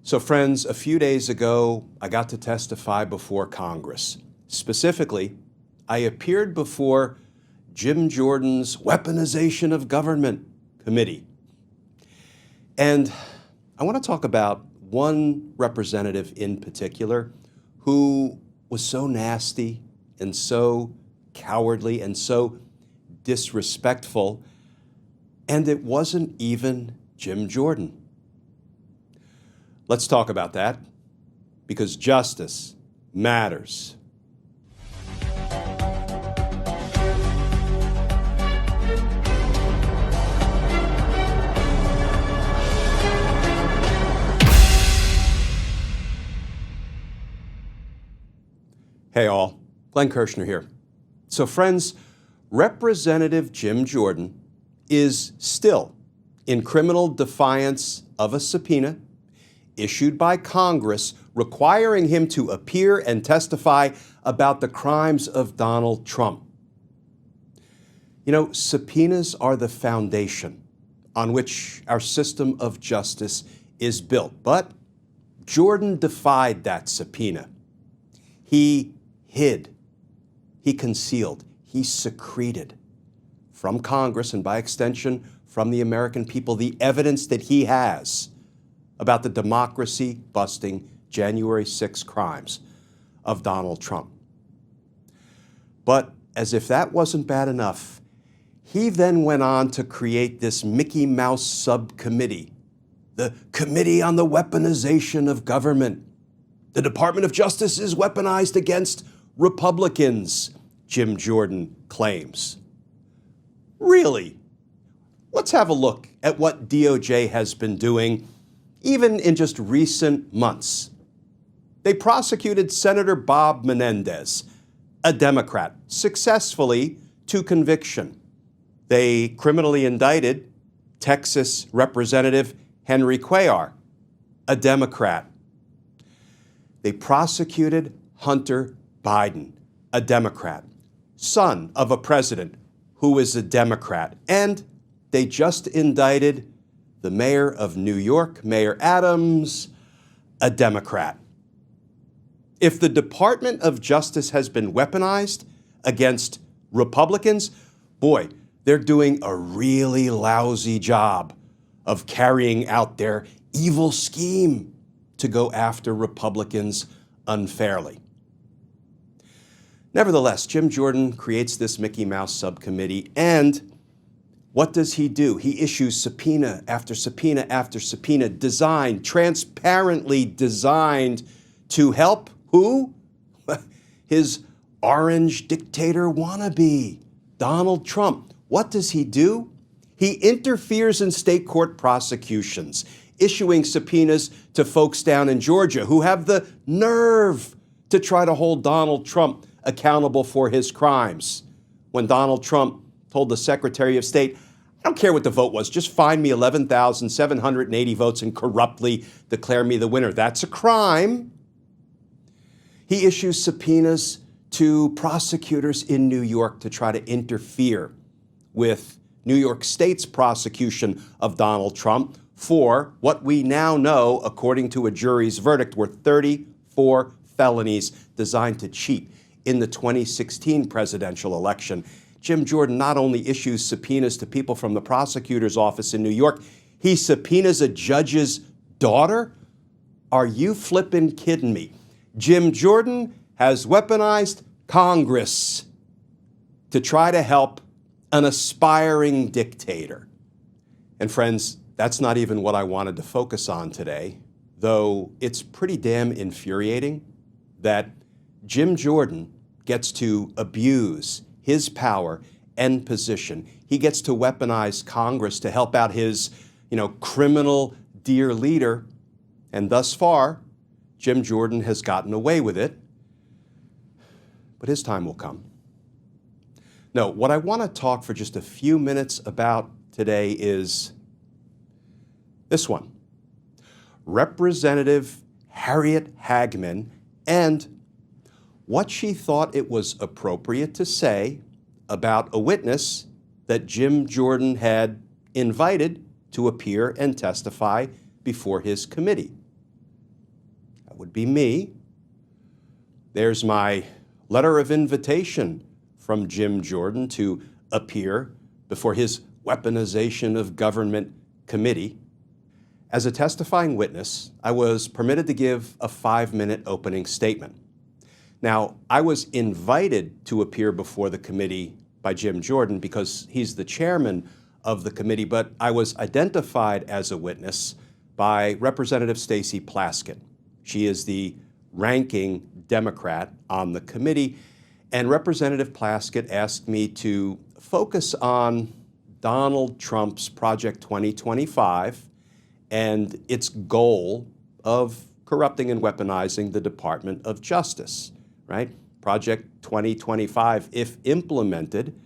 So friends, a few days ago, I got to testify before Congress. Specifically, I appeared before Jim Jordan's Weaponization of Government Committee. And I want to talk about one representative in particular who was so nasty and so cowardly and so disrespectful, and it wasn't even Jim Jordan. Let's talk about that, because justice matters. Hey all, Glenn Kirshner here. So friends, Representative Jim Jordan is still in criminal defiance of a subpoena issued by Congress requiring him to appear and testify about the crimes of Donald Trump. You know, subpoenas are the foundation on which our system of justice is built. But Jordan defied that subpoena. He hid, he concealed, he secreted from Congress and by extension from the American people the evidence that he has about the democracy-busting January 6 crimes of Donald Trump. But as if that wasn't bad enough, he then went on to create this Mickey Mouse subcommittee, the Committee on the Weaponization of Government. The Department of Justice is weaponized against Republicans, Jim Jordan claims. Really? Let's have a look at what DOJ has been doing even in just recent months. They prosecuted Senator Bob Menendez, a Democrat, successfully to conviction. They criminally indicted Texas Representative Henry Cuellar, a Democrat. They prosecuted Hunter Biden, a Democrat, son of a president who is a Democrat. And they just indicted the mayor of New York, Mayor Adams, a Democrat. If the Department of Justice has been weaponized against Republicans, boy, they're doing a really lousy job of carrying out their evil scheme to go after Republicans unfairly. Nevertheless, Jim Jordan creates this Mickey Mouse subcommittee, and what does he do? He issues subpoena after subpoena after subpoena, transparently designed to help who? His orange dictator wannabe, Donald Trump. What does he do? He interferes in state court prosecutions, issuing subpoenas to folks down in Georgia who have the nerve to try to hold Donald Trump accountable for his crimes. When Donald Trump told the Secretary of State, I don't care what the vote was, just find me 11,780 votes and corruptly declare me the winner. That's a crime. He issues subpoenas to prosecutors in New York to try to interfere with New York State's prosecution of Donald Trump for what we now know, according to a jury's verdict, were 34 felonies designed to cheat in the 2016 presidential election. Jim Jordan not only issues subpoenas to people from the prosecutor's office in New York, he subpoenas a judge's daughter? Are you flippin' kidding me? Jim Jordan has weaponized Congress to try to help an aspiring dictator. And friends, that's not even what I wanted to focus on today, though it's pretty damn infuriating that Jim Jordan gets to abuse his power and position. He gets to weaponize Congress to help out his, criminal dear leader. And thus far, Jim Jordan has gotten away with it. But his time will come. No, what I want to talk for just a few minutes about today is this one. Representative Harriet Hageman and what she thought it was appropriate to say about a witness that Jim Jordan had invited to appear and testify before his committee. That would be me. There's my letter of invitation from Jim Jordan to appear before his Weaponization of Government Committee. As a testifying witness, I was permitted to give a 5-minute opening statement. Now, I was invited to appear before the committee by Jim Jordan because he's the chairman of the committee, but I was identified as a witness by Representative Stacey Plaskett. She is the ranking Democrat on the committee, and Representative Plaskett asked me to focus on Donald Trump's Project 2025 and its goal of corrupting and weaponizing the Department of Justice, right? Project 2025, if implemented,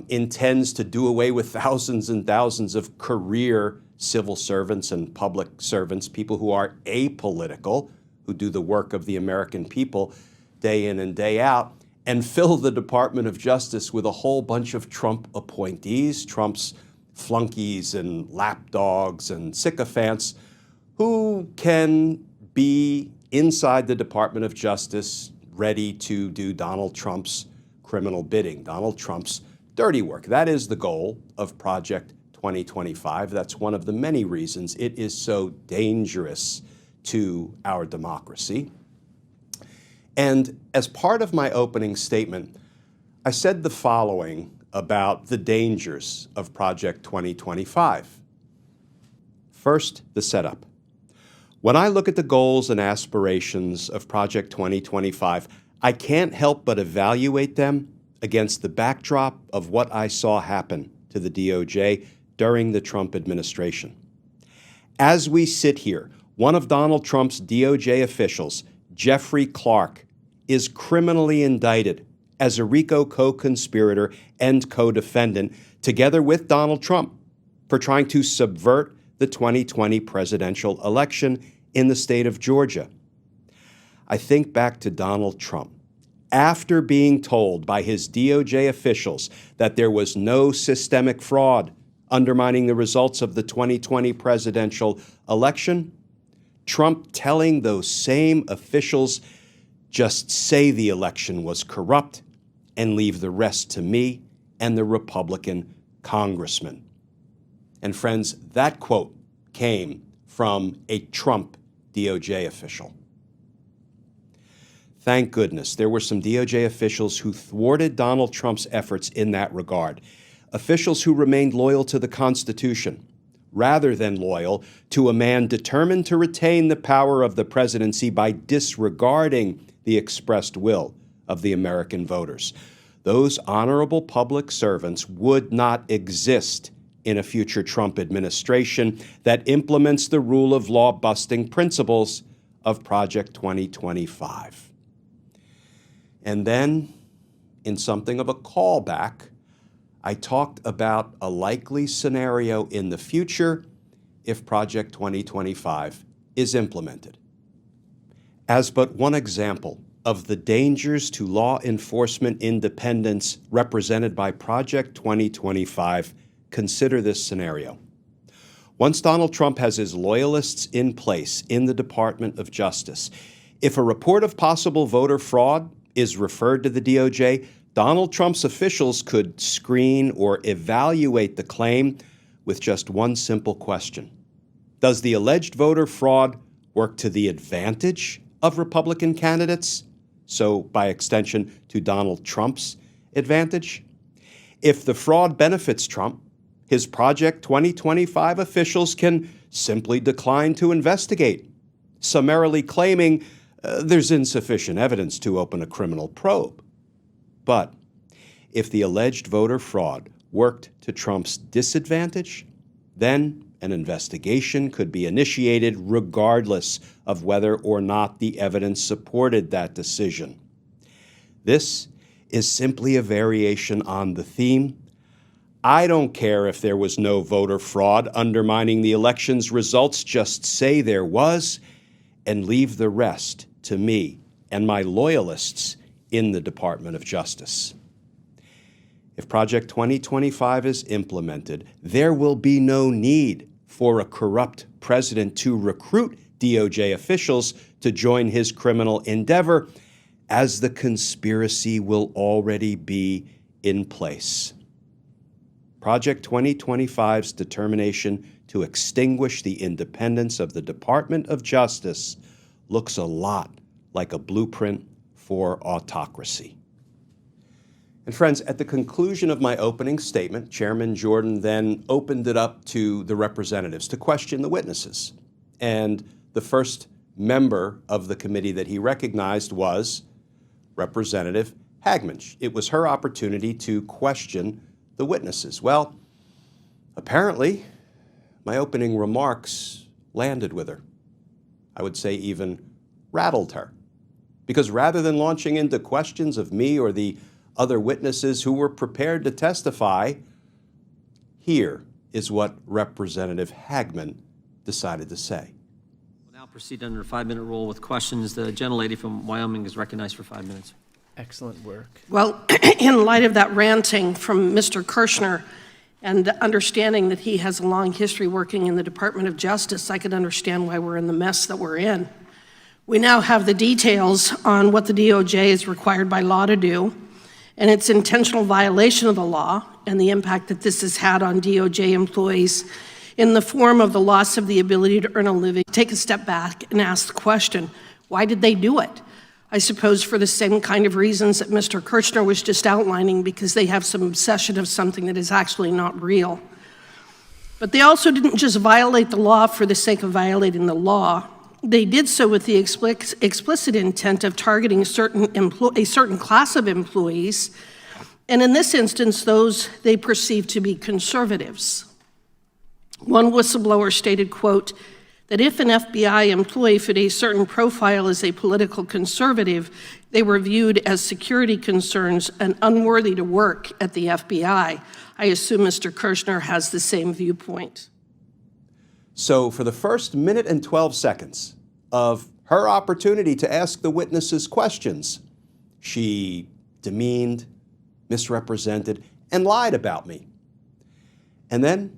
intends to do away with thousands and thousands of career civil servants and public servants, people who are apolitical, who do the work of the American people day in and day out, and fill the Department of Justice with a whole bunch of Trump appointees, Trump's flunkies and lapdogs and sycophants, who can be inside the Department of Justice ready to do Donald Trump's criminal bidding, Donald Trump's dirty work. That is the goal of Project 2025. That's one of the many reasons it is so dangerous to our democracy. And as part of my opening statement, I said the following about the dangers of Project 2025. First, the setup. When I look at the goals and aspirations of Project 2025, I can't help but evaluate them against the backdrop of what I saw happen to the DOJ during the Trump administration. As we sit here, one of Donald Trump's DOJ officials, Jeffrey Clark, is criminally indicted as a RICO co-conspirator and co-defendant, together with Donald Trump, for trying to subvert the 2020 presidential election in the state of Georgia. I think back to Donald Trump. After being told by his DOJ officials that there was no systemic fraud undermining the results of the 2020 presidential election, Trump telling those same officials, just say the election was corrupt and leave the rest to me and the Republican congressman. And friends, that quote came from a Trump DOJ official. Thank goodness there were some DOJ officials who thwarted Donald Trump's efforts in that regard, officials who remained loyal to the Constitution, rather than loyal to a man determined to retain the power of the presidency by disregarding the expressed will of the American voters. Those honorable public servants would not exist in a future Trump administration that implements the rule of law busting principles of Project 2025. And then, in something of a callback, I talked about a likely scenario in the future if Project 2025 is implemented. As but one example of the dangers to law enforcement independence represented by Project 2025, consider this scenario. Once Donald Trump has his loyalists in place in the Department of Justice, if a report of possible voter fraud is referred to the DOJ, Donald Trump's officials could screen or evaluate the claim with just one simple question. Does the alleged voter fraud work to the advantage of Republican candidates? So, by extension, to Donald Trump's advantage? If the fraud benefits Trump, his Project 2025 officials can simply decline to investigate, summarily claiming there's insufficient evidence to open a criminal probe. But if the alleged voter fraud worked to Trump's disadvantage, then an investigation could be initiated regardless of whether or not the evidence supported that decision. This is simply a variation on the theme, I don't care if there was no voter fraud undermining the election's results, just say there was, and leave the rest to me and my loyalists in the Department of Justice. If Project 2025 is implemented, there will be no need for a corrupt president to recruit DOJ officials to join his criminal endeavor, as the conspiracy will already be in place. Project 2025's determination to extinguish the independence of the Department of Justice looks a lot like a blueprint for autocracy. And friends, at the conclusion of my opening statement, Chairman Jordan then opened it up to the representatives to question the witnesses. And the first member of the committee that he recognized was Representative Hageman. It was her opportunity to question the witnesses. Well, apparently, my opening remarks landed with her. I would say even rattled her. Because rather than launching into questions of me or the other witnesses who were prepared to testify, here is what Representative Hageman decided to say. We'll now proceed under a 5-minute rule with questions. The gentlelady from Wyoming is recognized for 5 minutes. Excellent work. Well, in light of that ranting from Mr. Kirshner and understanding that he has a long history working in the Department of Justice, I could understand why we're in the mess that we're in. We now have the details on what the DOJ is required by law to do, and its intentional violation of the law and the impact that this has had on DOJ employees in the form of the loss of the ability to earn a living. Take a step back and ask the question, why did they do it? I suppose for the same kind of reasons that Mr. Kirshner was just outlining, because they have some obsession of something that is actually not real. But they also didn't just violate the law for the sake of violating the law. They did so with the explicit intent of targeting a certain class of employees, and in this instance, those they perceived to be conservatives. One whistleblower stated, quote, that if an FBI employee fit a certain profile as a political conservative, they were viewed as security concerns and unworthy to work at the FBI. I assume Mr. Kirshner has the same viewpoint. So for the first minute and 12 seconds of her opportunity to ask the witnesses questions, she demeaned, misrepresented, and lied about me. And then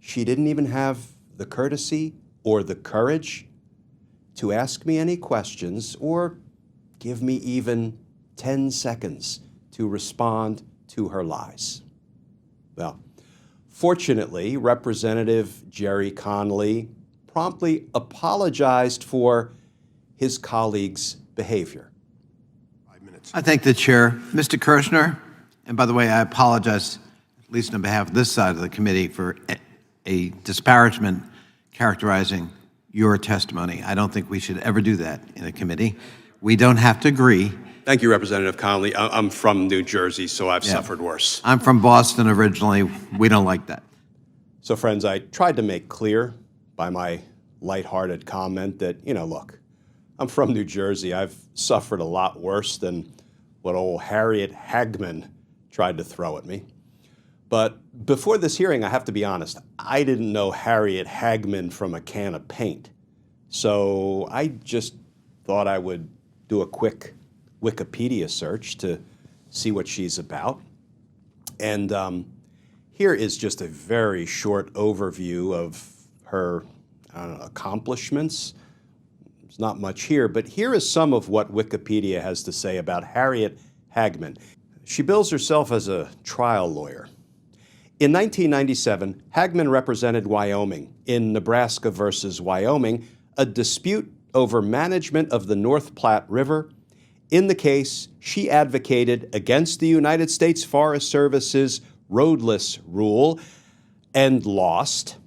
she didn't even have the courtesy or the courage to ask me any questions or give me even 10 seconds to respond to her lies. Well, fortunately, Representative Jerry Connolly promptly apologized for his colleague's behavior. 5 minutes. I thank the chair. Mr. Kirshner, and by the way, I apologize, at least on behalf of this side of the committee, for a disparagement characterizing your testimony. I don't think we should ever do that in a committee. We don't have to agree. Thank you, Representative Connolly. I'm from New Jersey, so I've suffered worse. I'm from Boston originally. We don't like that. So, friends, I tried to make clear by my lighthearted comment that, look, I'm from New Jersey. I've suffered a lot worse than what old Harriet Hageman tried to throw at me. But before this hearing, I have to be honest, I didn't know Harriet Hageman from a can of paint. So I just thought I would do a quick Wikipedia search to see what she's about. And here is just a very short overview of her accomplishments. There's not much here, but here is some of what Wikipedia has to say about Harriet Hageman. She bills herself as a trial lawyer. In 1997, Hageman represented Wyoming in Nebraska versus Wyoming, a dispute over management of the North Platte River. In the case, she advocated against the United States Forest Service's roadless rule and lost.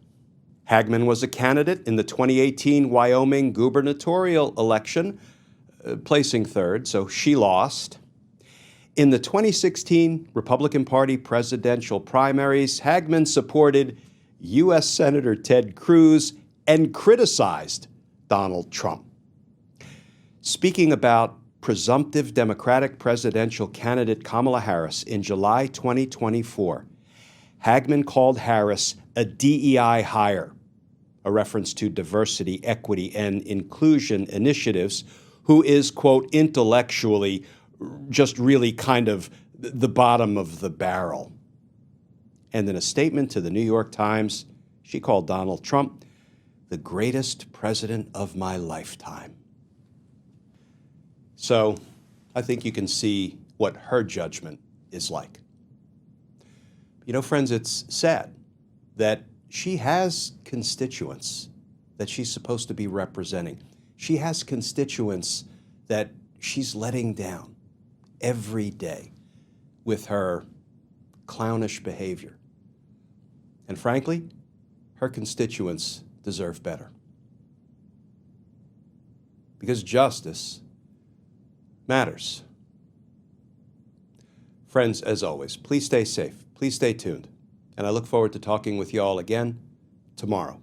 Hageman was a candidate in the 2018 Wyoming gubernatorial election, placing third, so she lost. In the 2016 Republican Party presidential primaries, Hageman supported U.S. Senator Ted Cruz and criticized Donald Trump. Speaking about presumptive Democratic presidential candidate Kamala Harris in July 2024, Hageman called Harris a DEI hire, a reference to diversity, equity, and inclusion initiatives, who is, quote, intellectually just really kind of the bottom of the barrel. And in a statement to the New York Times, she called Donald Trump the greatest president of my lifetime. So I think you can see what her judgment is like. You know, friends, it's sad that she has constituents that she's supposed to be representing. She has constituents that she's letting down every day with her clownish behavior. And frankly, her constituents deserve better. Because justice matters. Friends, as always, please stay safe. Please stay tuned. And I look forward to talking with you all again tomorrow.